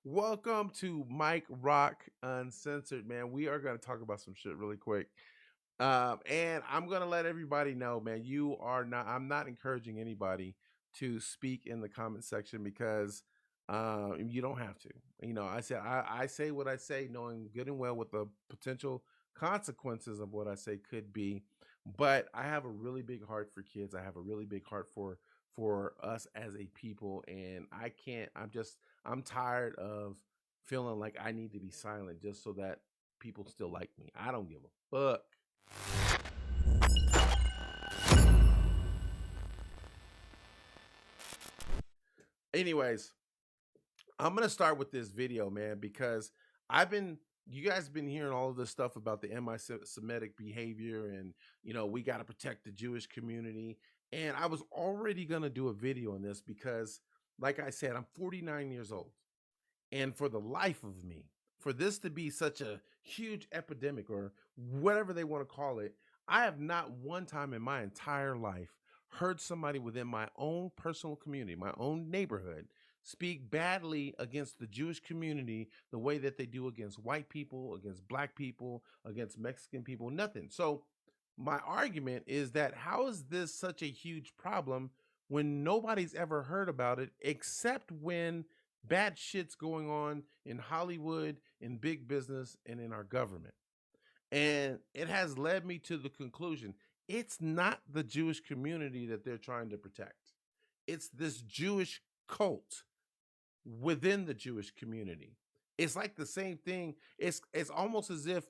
Welcome to Mike Rock Uncensored, man. We are going to talk about some shit really quick. And I'm going to let everybody know, man, I'm not encouraging anybody to speak in the comment section because you don't have to. I say what I say, knowing good and well what the potential consequences of what I say could be. But I have a really big heart for kids. I have a really big heart for us as a people, and I can't. I'm tired of feeling like I need to be silent just so that people still like me. I don't give a fuck. Anyways, I'm gonna start with this video, man, because you guys been hearing all of this stuff about the anti-Semitic behavior, and we got to protect the Jewish community. And I was already gonna do a video on this because, like I said, I'm 49 years old, and for the life of me, for this to be such a huge epidemic or whatever they want to call it, I have not one time in my entire life heard somebody within my own personal community, my own neighborhood, speak badly against the Jewish community the way that they do against white people, against black people, against Mexican people, nothing. So my argument is that how is this such a huge problem when nobody's ever heard about it except when bad shit's going on in Hollywood, in big business, and in our government? And it has led me to the conclusion it's not the Jewish community that they're trying to protect. It's this Jewish cult within the Jewish community. It's like the same thing. It's almost as if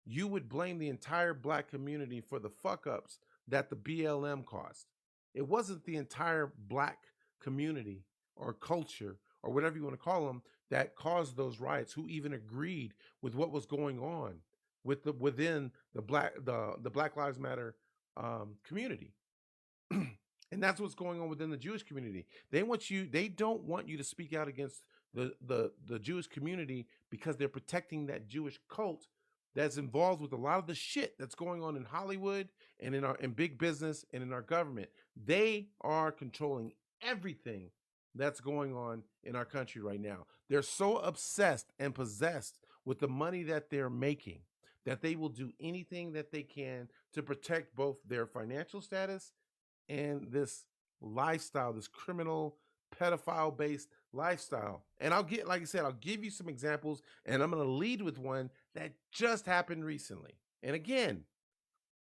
you would blame the entire black community for the fuck ups that the BLM caused. It wasn't the entire black community or culture or whatever you want to call them that caused those riots, who even agreed with what was going on within the Black Lives Matter community. And that's what's going on within the Jewish community. They don't want you to speak out against the Jewish community because they're protecting that Jewish cult that's involved with a lot of the shit that's going on in Hollywood and in big business and in our government. They are controlling everything that's going on in our country right now. They're so obsessed and possessed with the money that they're making that they will do anything that they can to protect both their financial status and this lifestyle, this criminal, pedophile based lifestyle. And like I said, I'll give you some examples, and I'm going to lead with one that just happened recently. And again,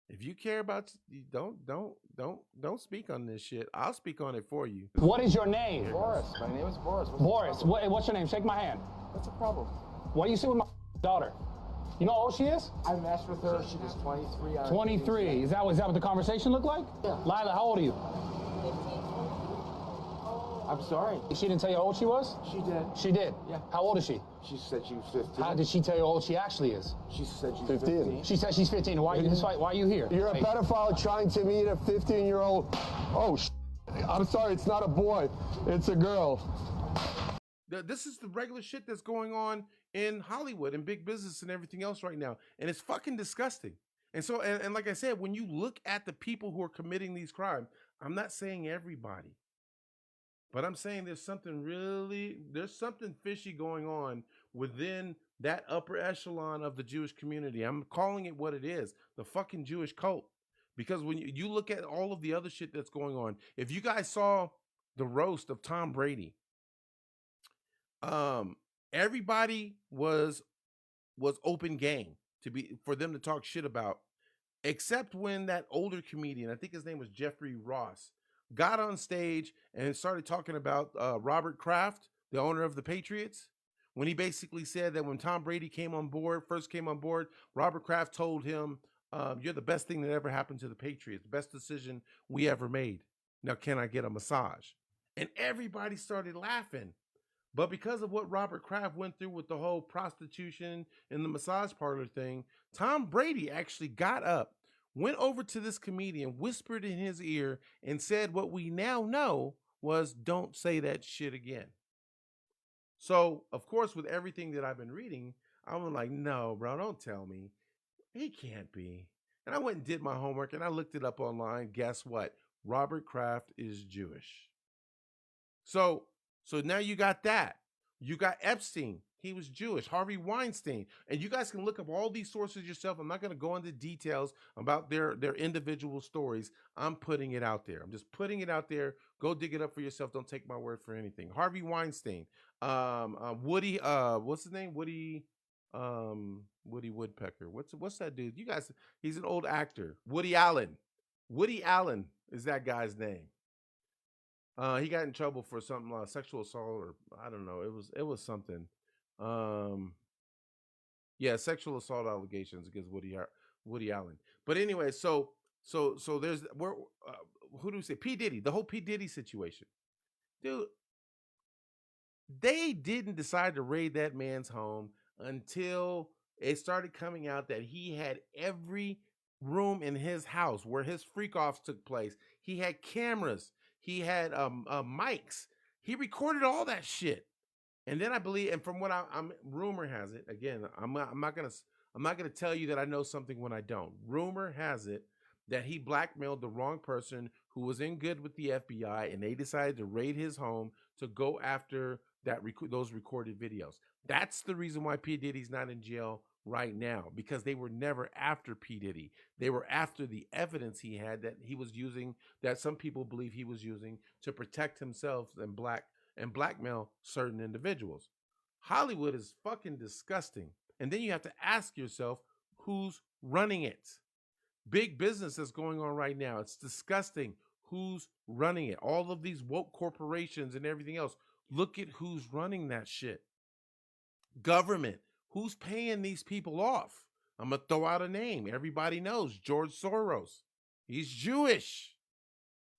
if you care about, don't speak on this shit. I'll speak on it for you. What is your name? Boris. My name is Boris. Boris. What's your name? Shake my hand. What's the problem? What do you see with my daughter? You know how old she is? I matched with her. She was 23. 23. Is that what the conversation looked like? Yeah. Lila, how old are you? 15. I'm sorry. She didn't tell you how old she was? She did. She did? Yeah. How old is she? She said she was 15. How did she tell you how old she actually is? She said she's 15. She said she's 15. Why are you here? You're a pedophile trying to meet a 15-year-old. Oh, I'm sorry, it's not a boy. It's a girl. This is the regular shit that's going on in Hollywood and big business and everything else right now. And it's fucking disgusting. And so, and like I said, when you look at the people who are committing these crimes, I'm not saying everybody, but I'm saying there's something fishy going on within that upper echelon of the Jewish community. I'm calling it what it is, the fucking Jewish cult. Because when you look at all of the other shit that's going on, if you guys saw the roast of Tom Brady, everybody was open game for them to talk shit about, except when that older comedian, I think his name was Jeffrey Ross, got on stage and started talking about Robert Kraft, the owner of the Patriots, when he basically said that when Tom Brady first came on board, Robert Kraft told him, you're the best thing that ever happened to the Patriots, best decision we ever made. Now, can I get a massage? And everybody started laughing. But because of what Robert Kraft went through with the whole prostitution and the massage parlor thing, Tom Brady actually got up, went over to this comedian, whispered in his ear, and said what we now know was, don't say that shit again. So, of course, with everything that I've been reading, I'm like, no, bro, don't tell me. He can't be. And I went and did my homework, and I looked it up online. Guess what? Robert Kraft is Jewish. So now you got that. You got Epstein. He was Jewish. Harvey Weinstein. And you guys can look up all these sources yourself. I'm not going to go into details about their individual stories. I'm putting it out there. I'm just putting it out there. Go dig it up for yourself. Don't take my word for anything. Harvey Weinstein. Woody, what's his name? Woody Woodpecker. What's that dude? You guys, he's an old actor. Woody Allen. Woody Allen is that guy's name. He got in trouble for something sexual assault, or I don't know. It was something. Um, yeah, sexual assault allegations against Woody Allen. But anyway, so there's where who do we say? P Diddy, the whole P Diddy situation, dude. They didn't decide to raid that man's home until it started coming out that he had every room in his house where his freak offs took place. He had cameras, he had mics, he recorded all that shit. And then I believe, and from what I'm, rumor has it. Again, I'm not gonna tell you that I know something when I don't. Rumor has it that he blackmailed the wrong person who was in good with the FBI, and they decided to raid his home to go after those recorded videos. That's the reason why P Diddy's not in jail right now, because they were never after P Diddy. They were after the evidence he had that he was using, that some people believe he was using to protect himself and blackmail certain individuals. Hollywood is fucking disgusting. And then you have to ask yourself, who's running it? Big business that's going on right now. It's disgusting. Who's running it? All of these woke corporations and everything else. Look at who's running that shit. Government. Who's paying these people off? I'm going to throw out a name. Everybody knows George Soros. He's Jewish.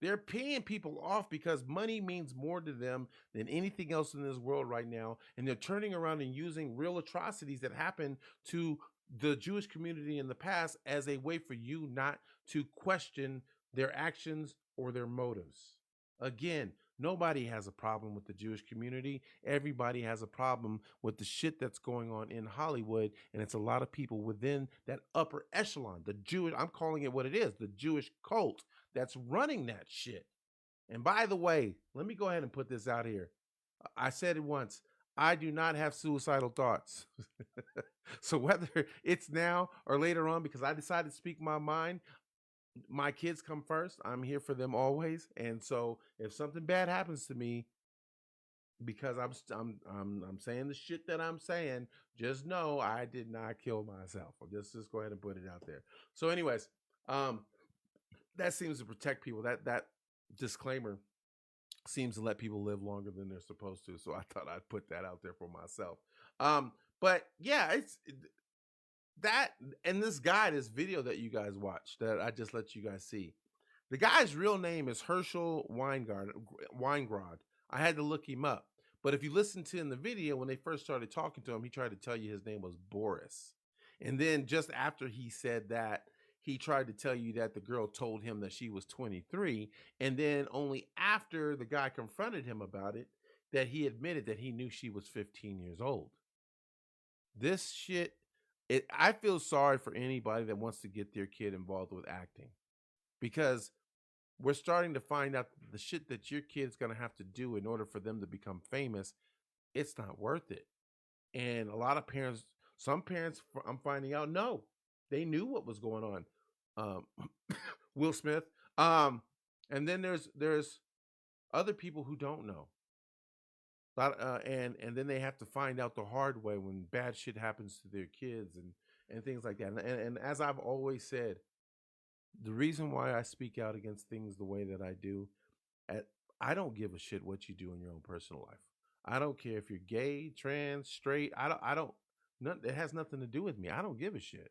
They're paying people off because money means more to them than anything else in this world right now. And they're turning around and using real atrocities that happened to the Jewish community in the past as a way for you not to question their actions or their motives. Again, nobody has a problem with the Jewish community. Everybody has a problem with the shit that's going on in Hollywood. And it's a lot of people within that upper echelon, the Jewish, I'm calling it what it is, the Jewish cult that's running that shit. And by the way, let me go ahead and put this out here. I said it once. I do not have suicidal thoughts. So whether it's now or later on, because I decided to speak my mind, my kids come first. I'm here for them always. And so if something bad happens to me, because I'm saying the shit that I'm saying, just know I did not kill myself. I'll just go ahead and put it out there. So, anyways, um, that seems to protect people. That disclaimer seems to let people live longer than they're supposed to. So I thought I'd put that out there for myself. But yeah, it's that, and this guy, this video that you guys watched that I just let you guys see. The guy's real name is Herschel Weingrod. I had to look him up. But if you listen to in the video, when they first started talking to him, he tried to tell you his name was Boris. And then just after he said that, he tried to tell you that the girl told him that she was 23. And then only after the guy confronted him about it, that he admitted that he knew she was 15 years old. This shit, I feel sorry for anybody that wants to get their kid involved with acting, because we're starting to find out the shit that your kid's going to have to do in order for them to become famous, it's not worth it. And a lot of parents, some parents, I'm finding out, no, they knew what was going on. Will Smith. And then there's other people who don't know. And then they have to find out the hard way when bad shit happens to their kids and things like that. And as I've always said, the reason why I speak out against things the way that I do, I don't give a shit what you do in your own personal life. I don't care if you're gay, trans, straight. I don't. It has nothing to do with me. I don't give a shit.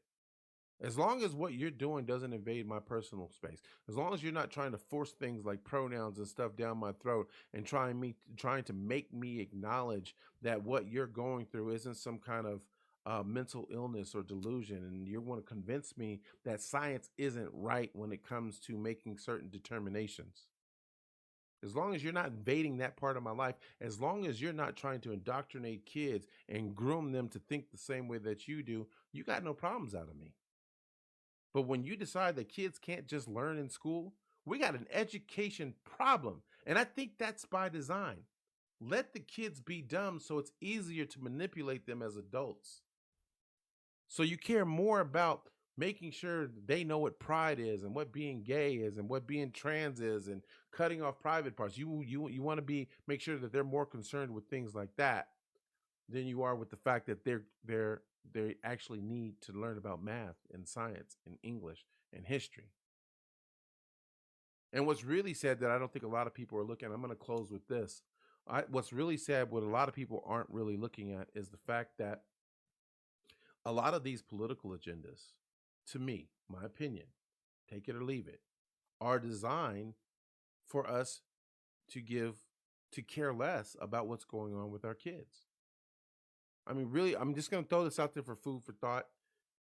As long as what you're doing doesn't invade my personal space, as long as you're not trying to force things like pronouns and stuff down my throat and trying to make me acknowledge that what you're going through isn't some kind of mental illness or delusion, and you want to convince me that science isn't right when it comes to making certain determinations. As long as you're not invading that part of my life, as long as you're not trying to indoctrinate kids and groom them to think the same way that you do, you got no problems out of me. But when you decide that kids can't just learn in school, we got an education problem. And I think that's by design. Let the kids be dumb so it's easier to manipulate them as adults. So you care more about making sure they know what pride is and what being gay is and what being trans is and cutting off private parts. You want to make sure that they're more concerned with things like that than you are with the fact that they actually need to learn about math and science and English and history. And what's really sad that I don't think a lot of people are looking, I'm going to close with this. What's really sad, what a lot of people aren't really looking at, is the fact that a lot of these political agendas, to me, my opinion, take it or leave it, are designed for us to care less about what's going on with our kids. I mean, really, I'm just going to throw this out there for food for thought,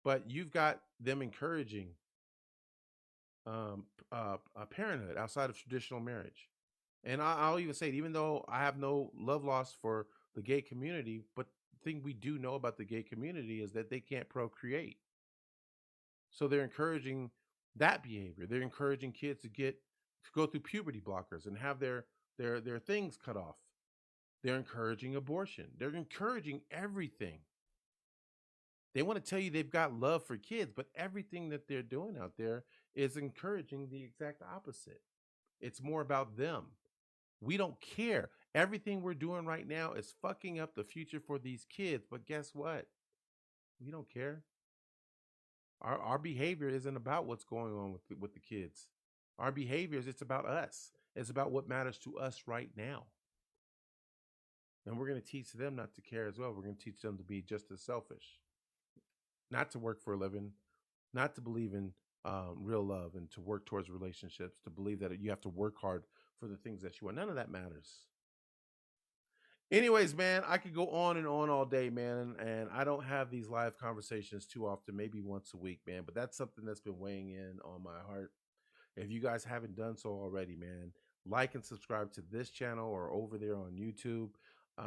but you've got them encouraging parenthood outside of traditional marriage. And I'll even say it, even though I have no love lost for the gay community, but the thing we do know about the gay community is that they can't procreate. So they're encouraging that behavior. They're encouraging kids to go through puberty blockers and have their things cut off. They're encouraging abortion. They're encouraging everything. They want to tell you they've got love for kids, but everything that they're doing out there is encouraging the exact opposite. It's more about them. We don't care. Everything we're doing right now is fucking up the future for these kids. But guess what? We don't care. Our behavior isn't about what's going on with the kids. Our behaviors, it's about us. It's about what matters to us right now. And we're going to teach them not to care as well. We're going to teach them to be just as selfish, not to work for a living, not to believe in real love and to work towards relationships, to believe that you have to work hard for the things that you want. None of that matters. Anyways, man, I could go on and on all day, man, and I don't have these live conversations too often, maybe once a week, man, but that's something that's been weighing in on my heart. If you guys haven't done so already, man, like and subscribe to this channel or over there on YouTube.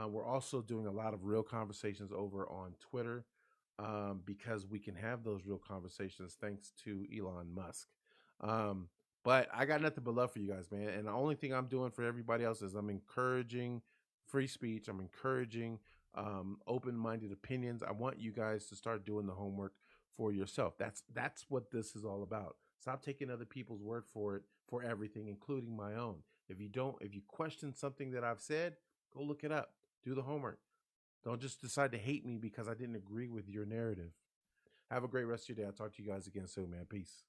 We're also doing a lot of real conversations over on Twitter because we can have those real conversations thanks to Elon Musk. But I got nothing but love for you guys, man. And the only thing I'm doing for everybody else is I'm encouraging free speech. I'm encouraging open-minded opinions. I want you guys to start doing the homework for yourself. That's what this is all about. Stop taking other people's word for it for everything, including my own. If you question something that I've said, go look it up. Do the homework. Don't just decide to hate me because I didn't agree with your narrative. Have a great rest of your day. I'll talk to you guys again soon, man. Peace.